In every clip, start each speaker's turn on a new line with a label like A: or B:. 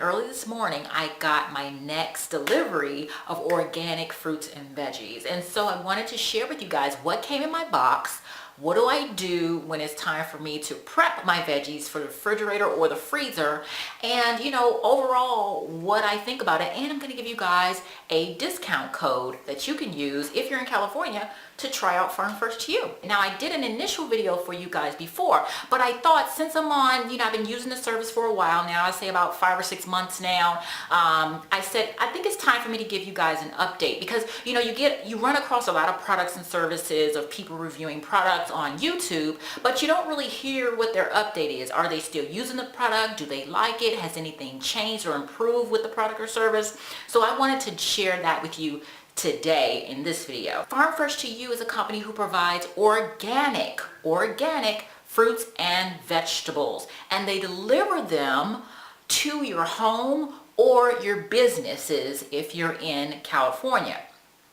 A: Early this morning, I got my next delivery of organic fruits and veggies. And so I wanted to share with you guys what came in my box. What do I do when it's time for me to prep my veggies for the refrigerator or the freezer? And, overall, what I think about it. And I'm going to give you guys a discount code that you can use if you're in California to try out Farm Fresh to You. Now, I did an initial video for you guys before, but I thought since I'm on, I've been using the service for a while now, I say about 5 or 6 months now, I said, I think it's time for me to give you guys an update because, you run across a lot of products and services of people reviewing products on YouTube, but you don't really hear what their update is. Are they still using the product? Do they like it? Has anything changed or improved with the product or service? So I wanted to share that with you today in this video. Farm Fresh to You is a company who provides organic fruits and vegetables, and they deliver them to your home or your businesses if you're in California.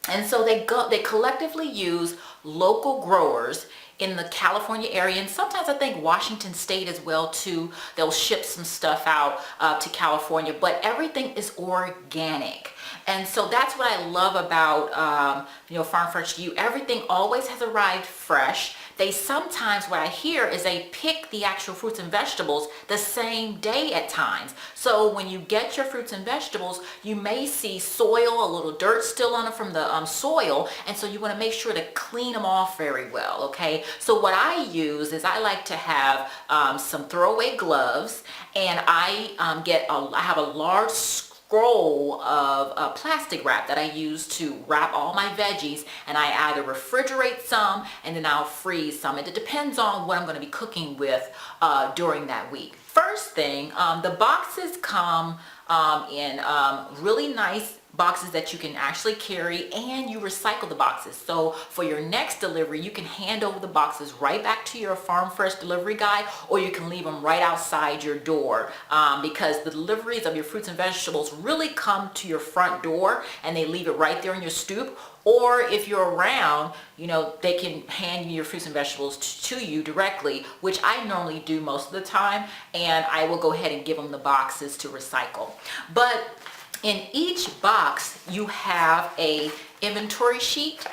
A: And so they collectively use local growers in the California area, and sometimes I think Washington State as well too. They'll ship some stuff out to California, but everything is organic. And so that's what I love about Farm Fresh to You. Everything always has arrived fresh. They sometimes, what I hear is they pick the actual fruits and vegetables the same day at times. So when you get your fruits and vegetables, you may see soil, a little dirt still on it from the soil, and so you want to make sure to clean them off very well, okay? So what I use is I like to have some throwaway gloves, and I have a large scroll of plastic wrap that I use to wrap all my veggies, and I either refrigerate some and then I'll freeze some. It depends on what I'm going to be cooking with during that week. First thing, the boxes come in really nice boxes that you can actually carry, and you recycle the boxes. So for your next delivery, you can hand over the boxes right back to your Farm Fresh delivery guy, or you can leave them right outside your door because the deliveries of your fruits and vegetables really come to your front door and they leave it right there in your stoop. Or if you're around, they can hand you your fruits and vegetables to you directly, which I normally do most of the time, and I will go ahead and give them the boxes to recycle. But in each box, you have a inventory sheet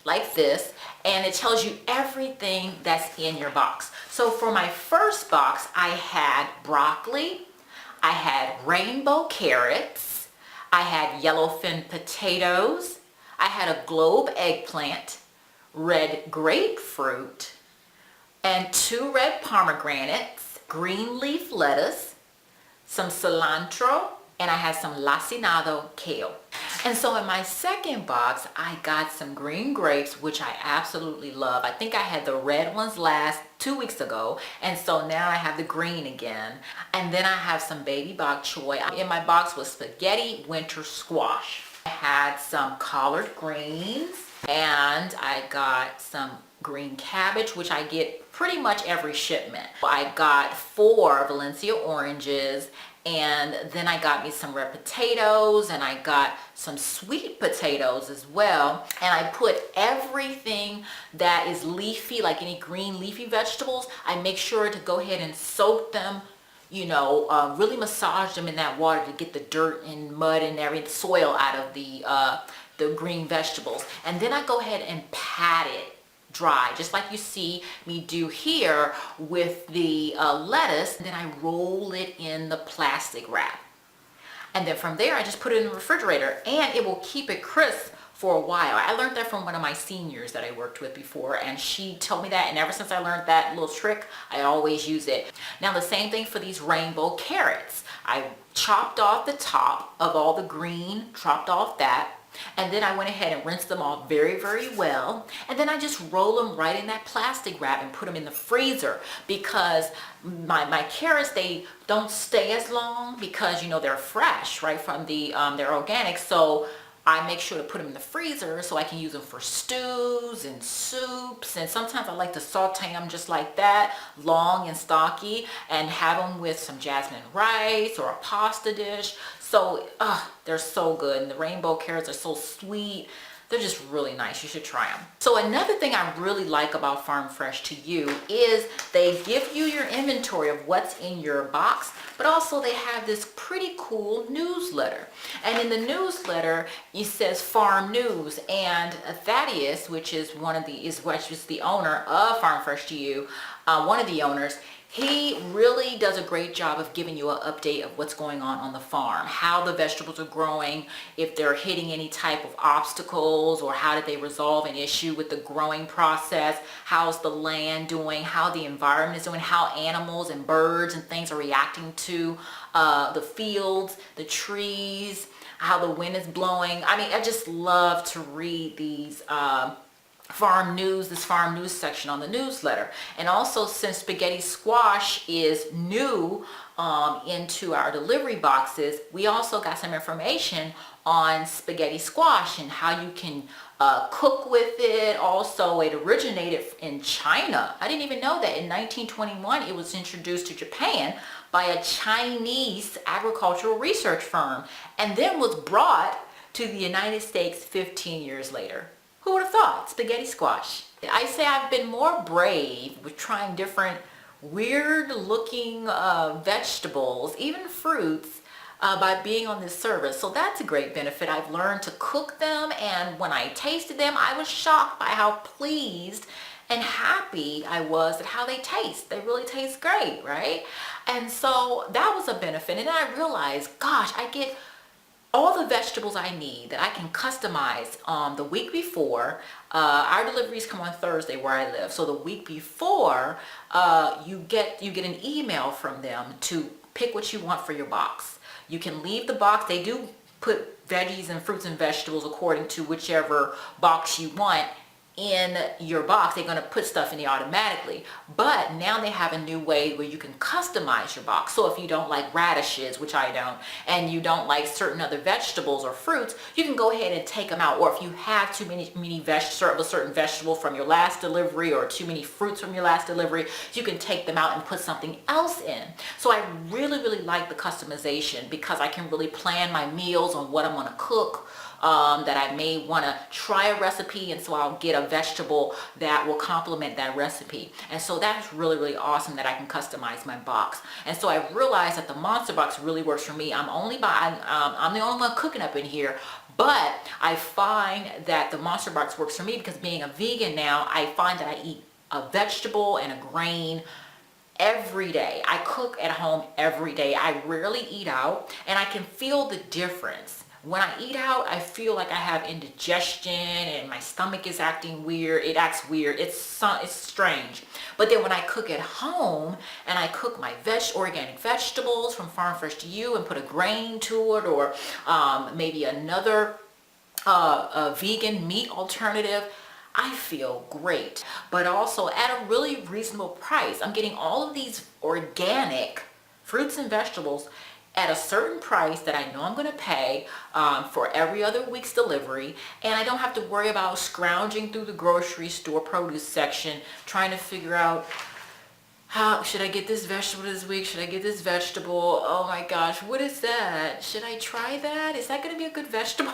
A: like this, and it tells you everything that's in your box. So for my first box, I had broccoli, I had rainbow carrots, I had yellowfin potatoes, I had a globe eggplant, red grapefruit, and 2 red pomegranates, green leaf lettuce, some cilantro, and I had some lacinado kale. And so in my second box, I got some green grapes, which I absolutely love. I think I had the red ones last 2 weeks ago, and so now I have the green again. And then I have some baby bok choy. In my box was spaghetti winter squash. I had some collard greens, and I got some green cabbage, which I get pretty much every shipment. I got 4 Valencia oranges, and then I got me some red potatoes, and I got some sweet potatoes as well. And I put everything that is leafy, like any green leafy vegetables, I make sure to go ahead and soak them, really massage them in that water to get the dirt and mud and everything, soil out of the green vegetables. And then I go ahead and pat it dry, just like you see me do here with the lettuce. And then I roll it in the plastic wrap, and then from there I just put it in the refrigerator, and it will keep it crisp for a while. I learned that from one of my seniors that I worked with before, and she told me that, and ever since I learned that little trick, I always use it. Now the same thing for these rainbow carrots. I chopped off the top of all the green, chopped off that, and then I went ahead and rinsed them off very, very well. And then I just roll them right in that plastic wrap and put them in the freezer, because my carrots, they don't stay as long because, they're fresh, right, from the, they're organic. So I make sure to put them in the freezer so I can use them for stews and soups. And sometimes I like to saute them just like that, long and stocky, and have them with some jasmine rice or a pasta dish. So they're so good. And the rainbow carrots are so sweet. They're just really nice. You should try them. So another thing I really like about Farm Fresh to You is they give you your inventory of what's in your box, but also they have this pretty cool newsletter. And in the newsletter, it says Farm News, and Thaddeus, which is the owner of Farm Fresh to You, one of the owners, he really does a great job of giving you an update of what's going on the farm, how the vegetables are growing, if they're hitting any type of obstacles, or how did they resolve an issue with the growing process, how's the land doing, how the environment is doing, how animals and birds and things are reacting to the fields, the trees, how the wind is blowing. I mean, I just love to read these this farm news section on the newsletter. And also, since spaghetti squash is new into our delivery boxes, we also got some information on spaghetti squash and how you can cook with it. Also, it originated in China. I didn't even know that. In 1921 it was introduced to Japan by a Chinese agricultural research firm, and then was brought to the United States 15 years later. Who would have thought? Spaghetti squash. I say I've been more brave with trying different weird looking vegetables, even fruits, by being on this service. So that's a great benefit. I've learned to cook them, and when I tasted them, I was shocked by how pleased and happy I was at how they taste. They really taste great, right? And so that was a benefit. And then I realized, gosh, I get all the vegetables I need that I can customize the week before. Our deliveries come on Thursday where I live. So the week before, you get an email from them to pick what you want for your box. You can leave the box. They do put veggies and fruits and vegetables according to whichever box you want in your box. They're going to put stuff in there automatically, but now they have a new way where you can customize your box. So if you don't like radishes, which I don't, and you don't like certain other vegetables or fruits, you can go ahead and take them out. Or if you have too many certain vegetable from your last delivery, or too many fruits from your last delivery, you can take them out and put something else in. So I really like the customization, because I can really plan my meals on what I'm going to cook. That I may want to try a recipe, and so I'll get a vegetable that will complement that recipe. And so that's really awesome that I can customize my box. And so I realized that the Monster Box really works for me. I'm the only one cooking up in here, but I find that the Monster Box works for me because, being a vegan now, I find that I eat a vegetable and a grain every day. I cook at home every day. I rarely eat out, and I can feel the difference. When I eat out, I feel like I have indigestion and my stomach is acting weird. It acts weird. It's strange. But then when I cook at home and I cook my organic vegetables from Farm Fresh to You and put a grain to it, or maybe another vegan meat alternative, I feel great. But also at a really reasonable price. I'm getting all of these organic fruits and vegetables at a certain price that I know I'm going to pay for every other week's delivery, and I don't have to worry about scrounging through the grocery store produce section trying to figure out, how should I get this vegetable this week? Should I get this vegetable? Oh my gosh, what is that? Should I try that? Is that going to be a good vegetable?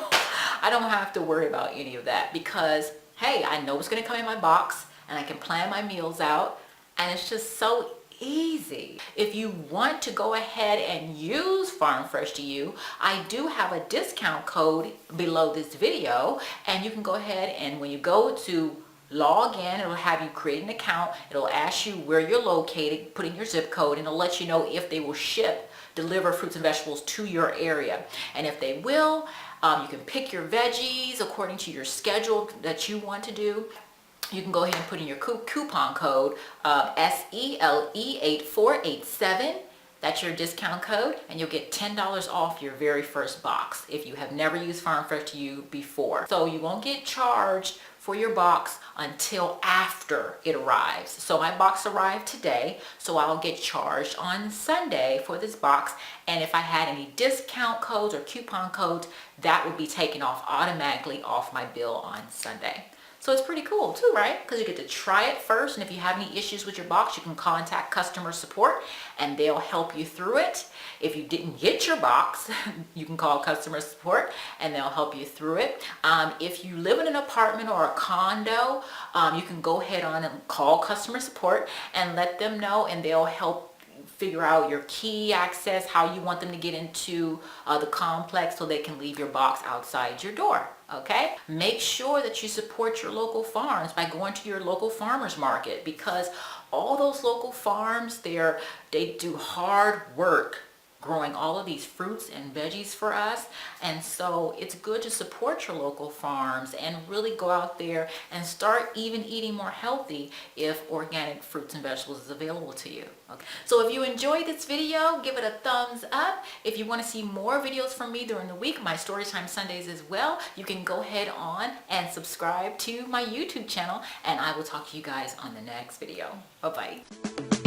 A: I don't have to worry about any of that, because hey, I know what's going to come in my box, and I can plan my meals out, and it's just so easy. If you want to go ahead and use Farm Fresh to You, I do have a discount code below this video, and you can go ahead and, when you go to log in, it'll have you create an account. It'll ask you where you're located, put in your zip code, and it'll let you know if they will deliver fruits and vegetables to your area. And if they will, you can pick your veggies according to your schedule that you want to do. You can go ahead and put in your coupon code SELE8487. That's your discount code, and you'll get $10 off your very first box if you have never used Farm Fresh to You before. So you won't get charged for your box until after it arrives. So my box arrived today, so I'll get charged on Sunday for this box. And if I had any discount codes or coupon codes, that would be taken off automatically off my bill on Sunday. So it's pretty cool too, right? Because you get to try it first, and if you have any issues with your box, you can contact customer support and they'll help you through it. If you didn't get your box, you can call customer support and they'll help you through it. If you live in an apartment or a condo, you can go ahead on and call customer support and let them know, and they'll help figure out your key access, how you want them to get into the complex so they can leave your box outside your door. Okay, make sure that you support your local farms by going to your local farmers market, because all those local farms, they do hard work growing all of these fruits and veggies for us. And so it's good to support your local farms and really go out there and start even eating more healthy if organic fruits and vegetables is available to you. Okay. So if you enjoyed this video, give it a thumbs up. If you want to see more videos from me during the week, my Storytime Sundays as well, you can go ahead on and subscribe to my YouTube channel, and I will talk to you guys on the next video. Bye-bye.